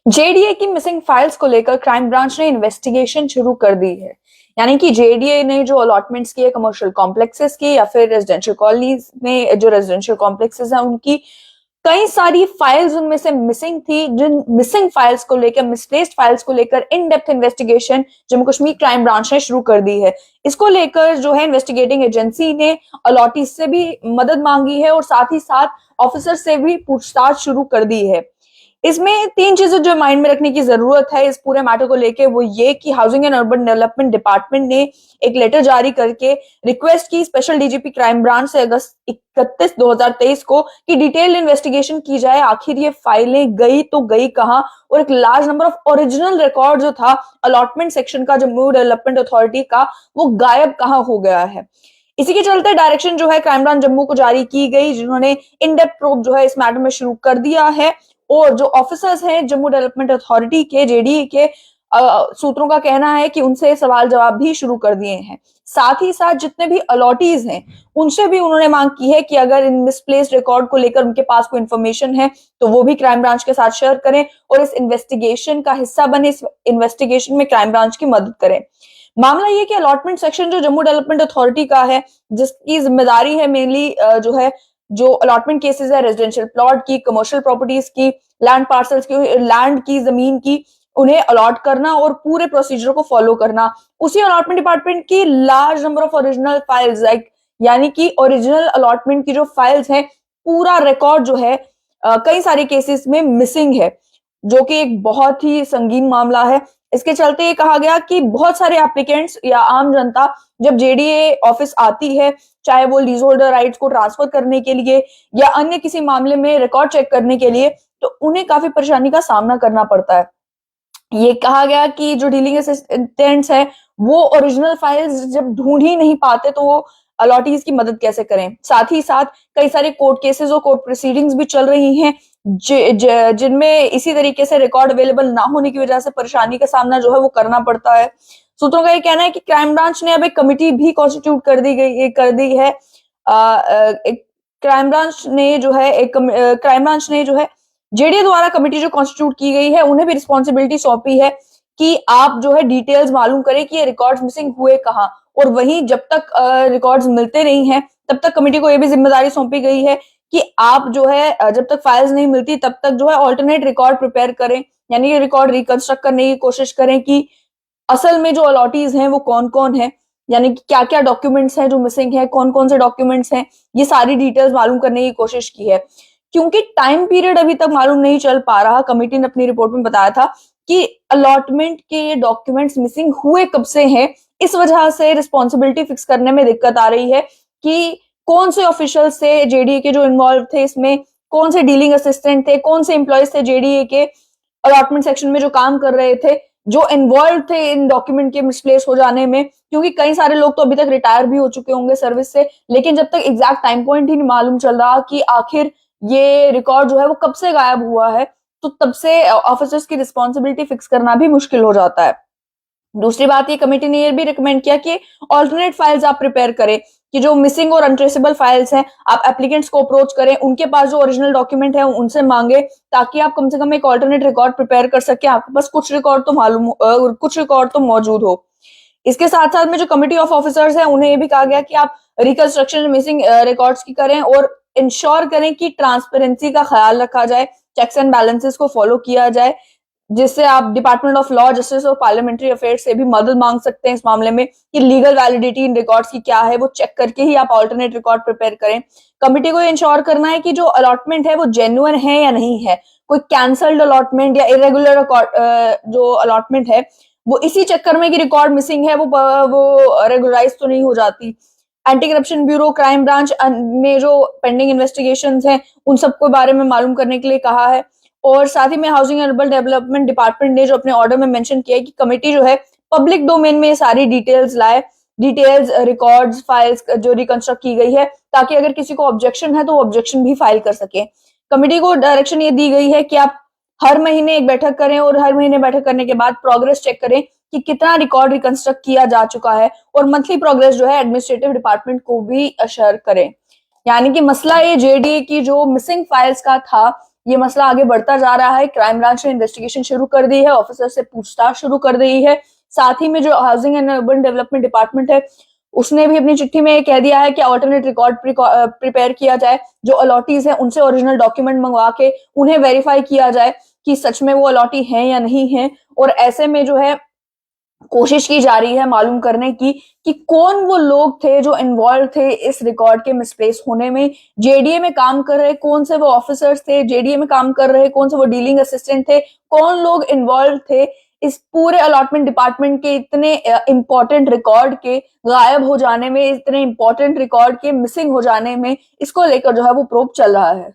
JDA की missing files को लेकर क्राइम ब्रांच ने इन्वेस्टिगेशन शुरू कर दी है। यानी कि जेडीए ने जो अलॉटमेंट्स किए कमर्शियल कॉम्प्लेक्सेस की या फिर रेजिडेंशियल कॉलोनीज में जो रेजिडेंशियल कॉम्प्लेक्सेस हैं उनकी कई सारी फाइल्स उनमें से मिसिंग थी। जिन मिसिंग फाइल्स को लेकर, मिसप्लेस्ड फाइल्स को लेकर in depth investigation Jammu Kashmir crime branch ने शुरू कर दी है। इसको लेकर जो है इन्वेस्टिगेटिंग एजेंसी ने अलॉटीज से भी मदद मांगी है और साथ ही साथ ऑफिसर से भी पूछताछ शुरू कर दी है। इसमें तीन चीजें जो माइंड में रखने की जरूरत है इस पूरे मैटर को लेके, वो ये कि housing and urban development department ने एक लेटर जारी करके रिक्वेस्ट की स्पेशल डीजीपी क्राइम ब्रांच से अगस्त 31 2023 को कि डिटेल इन्वेस्टिगेशन की जाए, आखिर ये फाइलें गई तो गई कहां, और एक large number of original record जो था अलॉटमेंट सेक्शन का जम्मू डेवलपमेंट अथॉरिटी का, वो गायब कहां हो गया है। इसी के चलते डायरेक्शन जो है क्राइम ब्रांच जम्मू को जारी की गई, जिन्होंने इन डेप्थ प्रोब जो है इस मैटर में शुरू कर दिया है। और जो ऑफिसर्स हैं जम्मू डेवलपमेंट अथॉरिटी के, जेडीए के, सूत्रों का कहना है कि उनसे सवाल जवाब भी शुरू कर दिए हैं। साथ ही साथ जितने भी अलॉटीज हैं उनसे भी उन्होंने मांग की है कि अगर इन मिसप्लेस्ड रिकॉर्ड को लेकर उनके पास कोई इन्फॉर्मेशन है तो वो भी क्राइम ब्रांच के साथ शेयर करें और इस इन्वेस्टिगेशन का हिस्सा बने, इस इन्वेस्टिगेशन में क्राइम ब्रांच की मदद करें। मामला ये कि अलॉटमेंट सेक्शन जो जम्मू डेवलपमेंट अथॉरिटी का है, जिसकी जिम्मेदारी है मेनली जो है जो अलॉटमेंट केसेस है रेजिडेंशियल प्लॉट की, कमर्शियल प्रॉपर्टीज की, लैंड पार्सल्स की, लैंड की, जमीन की, उन्हें अलॉट करना और पूरे प्रोसीजर को फॉलो करना। उसी अलॉटमेंट डिपार्टमेंट की large number of original files, like यानी कि ओरिजिनल अलॉटमेंट की जो फाइल्स हैं, पूरा रिकॉर्ड जो है कई सारे केसेस में मिसिंग है, जो कि एक बहुत ही संगीन मामला है। इसके चलते ये कहा गया कि बहुत सारे एप्लीकेंट्स या आम जनता जब जेडीए ऑफिस आती है, चाहे वो लीज होल्डर राइट्स को ट्रांसफर करने के लिए या अन्य किसी मामले में रिकॉर्ड चेक करने के लिए, तो उन्हें काफी परेशानी का सामना करना पड़ता है। ये कहा गया कि जो डीलिंग असिस्टेंट्स है वो ओरिजिनल फाइल्स जब ढूंढ ही नहीं पाते तो वो अलॉटीज की मदद कैसे करें। साथ ही साथ कई सारे कोर्ट केसेस और कोर्ट प्रोसीडिंग्स भी चल रही हैं जिनमें इसी तरीके से रिकॉर्ड अवेलेबल ना होने की वजह से परेशानी का सामना जो है वो करना पड़ता है। सूत्रों का ये कहना है कि क्राइम ब्रांच ने अब एक कमिटी भी कॉन्स्टिट्यूट कर दी है। एक क्राइम ब्रांच ने जो है जेडीए द्वारा कमेटी जो कॉन्स्टिट्यूट की गई है उन्हें भी रिस्पॉन्सिबिलिटी सौंपी है कि आप जो है डिटेल्स मालूम करें कि ये रिकॉर्ड्स मिसिंग हुए कहाँ। और वहीं जब तक रिकॉर्ड्स मिलते नहीं हैं तब तक कमेटी को यह भी जिम्मेदारी सौंपी गई है कि आप जो है जब तक फाइल्स नहीं मिलती तब तक जो है ऑल्टरनेट रिकॉर्ड प्रिपेयर करें, यानी कि रिकॉर्ड रिकंस्ट्रक्ट करने की कोशिश करें कि असल में जो अलॉटीज हैं वो कौन कौन है, यानी कि क्या क्या डॉक्यूमेंट्स हैं जो मिसिंग है, कौन कौन से डॉक्यूमेंट्स हैं, ये सारी डिटेल्स मालूम करने की कोशिश की है। क्योंकि टाइम पीरियड अभी तक मालूम नहीं चल पा रहा, कमेटी ने अपनी रिपोर्ट में बताया था कि अलॉटमेंट के ये डॉक्यूमेंट्स मिसिंग हुए कब से हैं, इस वजह से रिस्पॉन्सिबिलिटी फिक्स करने में दिक्कत आ रही है कि कौन से ऑफिशियल से जेडीए के जो इन्वॉल्व थे इसमें, कौन से डीलिंग असिस्टेंट थे, कौन से एम्प्लॉयज थे जेडीए के अलॉटमेंट सेक्शन में जो काम कर रहे थे, जो इन्वॉल्व थे इन डॉक्यूमेंट के मिसप्लेस हो जाने में। क्योंकि कई सारे लोग तो अभी तक रिटायर भी हो चुके होंगे सर्विस से, लेकिन जब तक एग्जैक्ट टाइम पॉइंट ही नहीं मालूम चल रहा कि आखिर ये रिकॉर्ड जो है वो कब से गायब हुआ है, तो तब से ऑफिसर्स की रिस्पॉन्सिबिलिटी फिक्स करना भी मुश्किल हो जाता है। दूसरी बात, ये कमेटी ने ये भी रिकमेंड किया कि ऑल्टरनेट फाइल्स आप प्रिपेयर करें, कि जो मिसिंग और अनट्रेसेबल फाइल्स हैं आप एप्लीकेंट्स को अप्रोच करें, उनके पास जो ओरिजिनल डॉक्यूमेंट है उनसे मांगे, ताकि आप कम से कम एक ऑल्टरनेट रिकॉर्ड प्रिपेयर कर सके, आपके पास कुछ रिकॉर्ड तो मौजूद हो। इसके साथ साथ में जो कमिटी ऑफ ऑफिसर्स है उन्हें ये भी कहा गया कि आप रिकंस्ट्रक्शन मिसिंग रिकॉर्ड्स की करें और इंश्योर करें कि ट्रांसपेरेंसी का ख्याल रखा जाए, चेक्स एंड बैलेंसेस को फॉलो किया जाए, जिससे आप डिपार्टमेंट ऑफ लॉ, जस्टिस और पार्लियामेंट्री अफेयर्स से भी मदद मांग सकते हैं इस मामले में कि लीगल वैलिडिटी इन रिकॉर्ड्स की क्या है, वो चेक करके ही आप ऑल्टरनेट रिकॉर्ड प्रिपेयर करें। कमिटी को इंश्योर करना है कि जो अलॉटमेंट है वो जेन्युइन है या नहीं है, कोई कैंसल्ड अलॉटमेंट या इरेगुलर जो अलॉटमेंट है वो इसी चक्कर में कि रिकॉर्ड मिसिंग है वो रेगुलराइज तो नहीं हो जाती। Anti corruption bureau, crime branch में जो पेंडिंग इन्वेस्टिगेशन हैं उन सबको बारे में मालूम करने के लिए कहा है। और साथ ही में housing and urban development department ने जो अपने ऑर्डर में मेंशन किया है कि कमेटी जो है पब्लिक डोमेन में ये सारी डिटेल्स लाए, डिटेल्स, रिकॉर्ड्स, फाइल्स जो रिकंस्ट्रक्ट की गई है, ताकि अगर किसी को ऑब्जेक्शन है तो ऑब्जेक्शन भी फाइल कर सके। कमेटी को डायरेक्शन ये दी गई है कि आप हर महीने एक बैठक करें और हर महीने बैठक करने के बाद प्रोग्रेस चेक करें कि कितना रिकॉर्ड रिकंस्ट्रक्ट किया जा चुका है, और मंथली प्रोग्रेस जो है एडमिनिस्ट्रेटिव डिपार्टमेंट को भी शेयर करें। यानी कि मसला ये जेडीए की जो मिसिंग फाइल्स का था ये मसला आगे बढ़ता जा रहा है। क्राइम ब्रांच ने इन्वेस्टिगेशन शुरू कर दी है, ऑफिसर से पूछताछ शुरू कर दी है। साथ ही में जो housing and urban development department है उसने भी अपनी चिट्ठी में कह दिया है कि ऑल्टरनेट रिकॉर्ड प्रिपेयर किया जाए, जो अलॉटीज है उनसे ओरिजिनल डॉक्यूमेंट मंगवा के उन्हें वेरीफाई किया जाए कि सच में वो अलॉटी है या नहीं है। और ऐसे में जो है कोशिश की जा रही है मालूम करने की कि कौन वो लोग थे जो इन्वॉल्व थे इस रिकॉर्ड के मिसप्लेस होने में। जेडीए में काम कर रहे कौन से वो ऑफिसर्स थे, जेडीए में काम कर रहे कौन से वो डीलिंग असिस्टेंट थे, कौन लोग इन्वॉल्व थे इस पूरे अलॉटमेंट डिपार्टमेंट के इतने इंपॉर्टेंट रिकॉर्ड के गायब हो जाने में, इतने इंपॉर्टेंट रिकॉर्ड के मिसिंग हो जाने में, इसको लेकर जो है वो प्रोब चल रहा है।